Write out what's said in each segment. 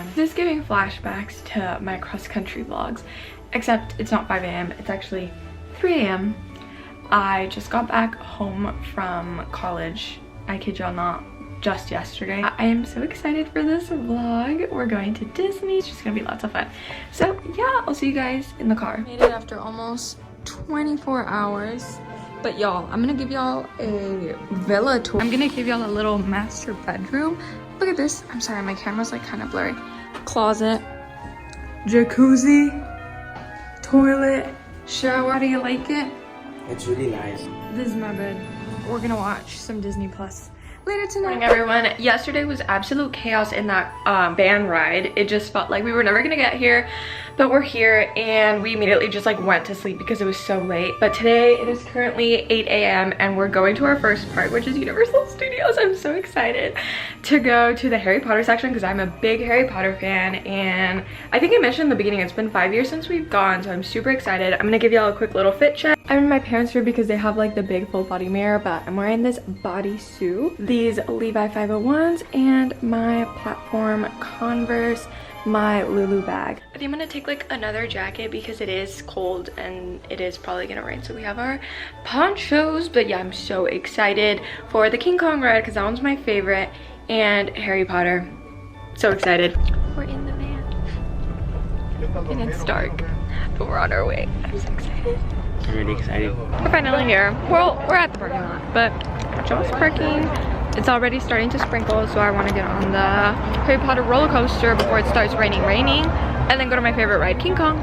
everyone. This is giving flashbacks to my cross-country vlogs, except it's not 5 a.m. It's actually 3 a.m. I just got back home from college. I kid y'all not, just yesterday. I am so excited for this vlog. We're going to Disney. It's just gonna be lots of fun. So yeah, I'll see you guys in the car. Made it after almost 24 hours. But y'all, I'm gonna give y'all a villa tour. I'm gonna give y'all a little master bedroom. Look at this. I'm sorry, my camera's like kind of blurry. Closet, jacuzzi, toilet, shower. How do you like it? It's really nice. This is my bed. We're gonna watch some Disney Plus later tonight. Morning, everyone. Yesterday was absolute chaos in that van ride. It just felt like we were never gonna get here, but we're here, and we immediately just like went to sleep because it was so late. But today it is currently 8 a.m. and we're going to our first park, which is Universal Studios. I'm so excited to go to the Harry Potter section because I'm a big Harry Potter fan, and I think I mentioned in the beginning it's been 5 years since we've gone, so I'm super excited. I'm gonna give y'all a quick little fit check. I'm in my parents' room because they have like the big full body mirror, but I'm wearing this bodysuit, these Levi 501s, and my platform Converse, my Lulu bag. I think I'm gonna take like another jacket because it is cold and it is probably gonna rain, so we have our ponchos. But yeah, I'm so excited for the King Kong ride because that one's my favorite, and Harry Potter. So excited. We're in the van and it's dark, but we're on our way. I'm so excited. I'm really excited. We're finally here. Well, we're at the parking lot, but just parking. It's already starting to sprinkle, so I want to get on the Harry Potter roller coaster before it starts raining, and then go to my favorite ride, King Kong.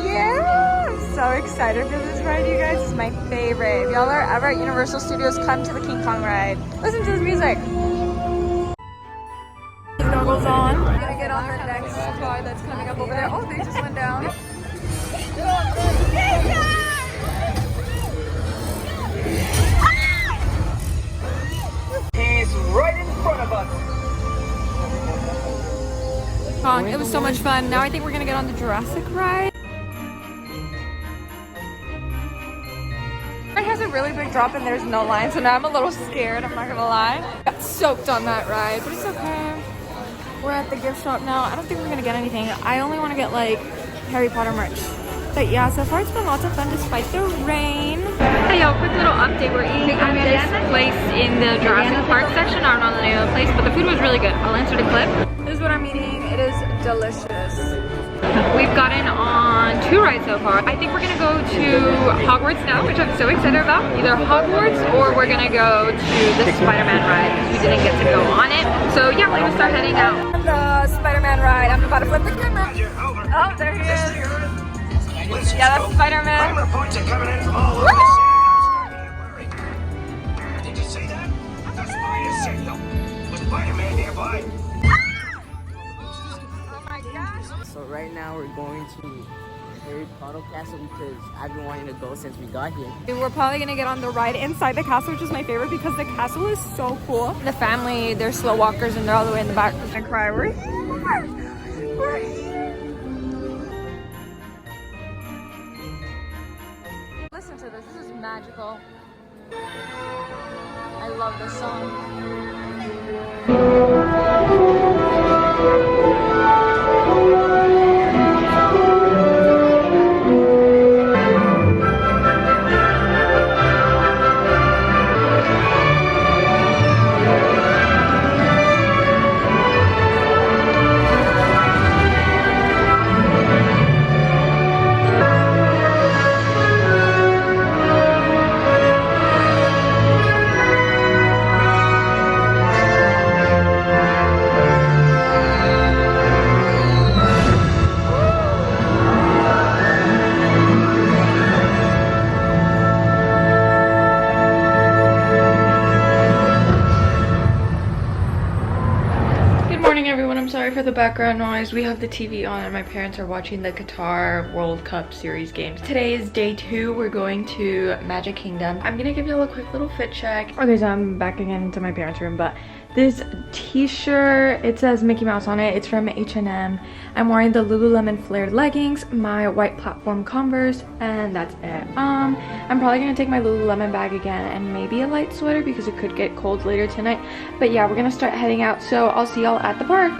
Yeah, I'm so excited for this ride, you guys. It's my favorite. If y'all are ever at Universal Studios, come to the King Kong ride. Listen to this music. Goggles on. I'm gonna get on the next car that's coming up over there. Oh, they just went down. He's right in front of us. It was so much fun. Now I think we're gonna get on the Jurassic ride. It has a really big drop and there's no line, so now I'm a little scared, I'm not gonna lie. Got soaked on that ride, but it's okay. We're at the gift shop now. I don't think we're gonna get anything. I only want to get like Harry Potter merch. But yeah, so far it's been lots of fun despite the rain. Hey y'all, quick little update. We're eating at this place in the Jurassic Park section. I don't know the name of the place, but the food was really good. I'll insert a clip. This is what I'm eating. It is delicious. We've gotten on 2 rides so far. I think we're gonna go to Hogwarts now, which I'm so excited about. Either Hogwarts or we're gonna go to the Spider-Man ride because we didn't get to go on it. So yeah, we're gonna start heading out. The Spider-Man ride. I'm about to flip the camera. Oh, there he is. Yeah, that's Spider-Man. Reports are coming in from all over the city. Did you see that? The spider signal. Was Spider-Man nearby? Oh my gosh. So right now we're going to Harry Potter Castle because I've been wanting to go since we got here. We're probably gonna get on the ride inside the castle, which is my favorite because the castle is so cool. The family, they're slow walkers and they're all the way in the back. I cry. We're here. We're here. Listen to this. This is magical. I love this song. Sorry for the background noise. We have the TV on and my parents are watching the Qatar World Cup Series games. Today is day 2. We're going to Magic Kingdom. I'm gonna give y'all a quick little fit check. Okay, so I'm back again into my parents' room, but this t-shirt. It says Mickey Mouse on it. It's from H&M. I'm wearing the Lululemon flared leggings, my white platform Converse, and that's it. I'm probably gonna take my Lululemon bag again and maybe a light sweater because it could get cold later tonight. But yeah, we're gonna start heading out, so I'll see y'all at the park.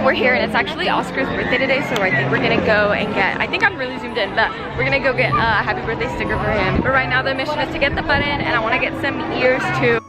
We're here and it's actually Oscar's birthday today, so I think we're gonna go and get, I think I'm really zoomed in, but we're gonna go get a happy birthday sticker for him. But right now the mission is to get the button, and I want to get some ears too.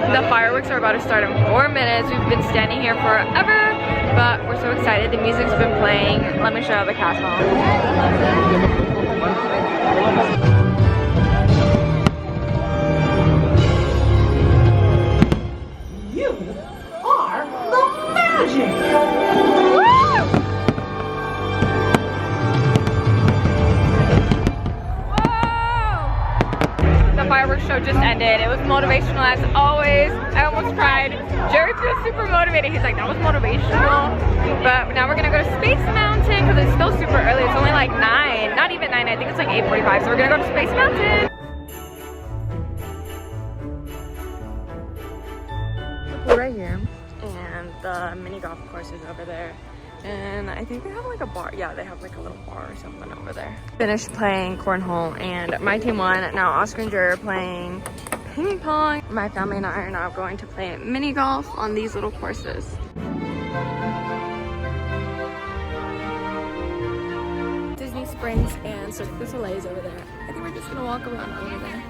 The fireworks are about to start in 4 minutes. We've been standing here forever, but we're so excited. The music's been playing. Let me show you the castle. You are the magic! Fireworks show just ended. It was motivational as always. I almost cried. Jared feels super motivated. He's like, that was motivational. But now we're gonna go to Space Mountain because it's still super early. It's only like 9, not even 9. I think it's like 8:45. So we're gonna go to Space Mountain. We're right here, and the mini golf course is over there. And I think they have like a bar. Yeah, they have like a little bar or something over there. Finished playing cornhole and my team won. Now Oscar and Jer are playing ping pong. My family and I are now going to play mini golf on these little courses. Disney Springs and Cirque du Soleil is over there. I think we're just gonna walk around over there.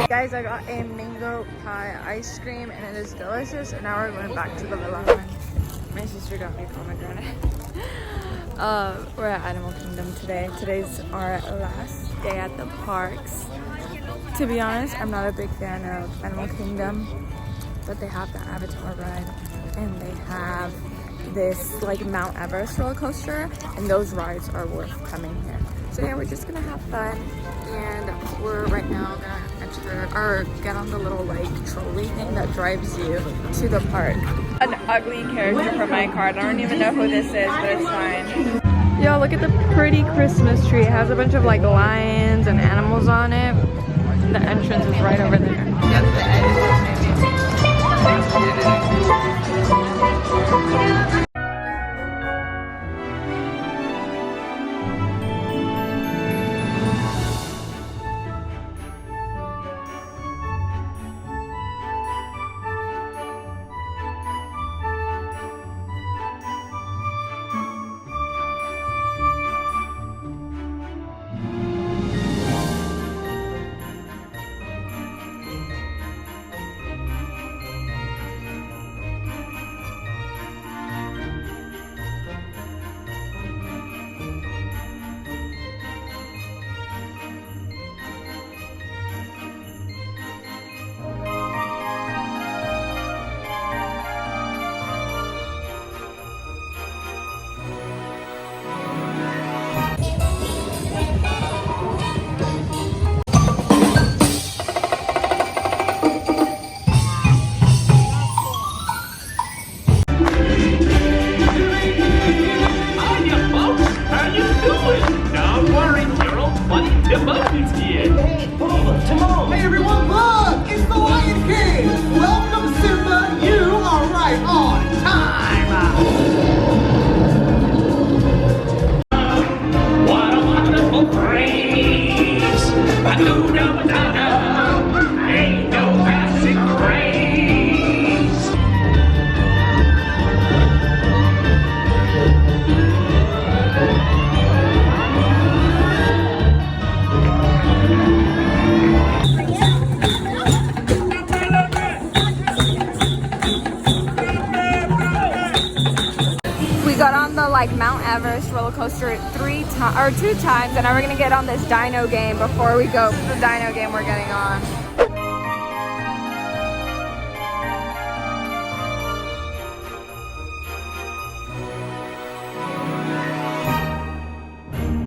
Guys, I got a mango pie ice cream and it is delicious, and now we're going back to the villa. My sister got me pomegranate. We're at Animal Kingdom today. Today's our last day at the parks. To be honest, I'm not a big fan of Animal Kingdom, but they have the Avatar ride and they have this like Mount Everest roller coaster, and those rides are worth coming here. So yeah, we're just gonna have fun, and we're right now gonna enter or get on the little like trolley thing that drives you to the park. An ugly character from my card. I don't even know who this is, but it's fine. Yo, look at the pretty Christmas tree. It has a bunch of like lions and animals on it. The entrance is right over there. coaster 2 times, and now we're gonna get on this dino game before we go to the dino game we're getting on.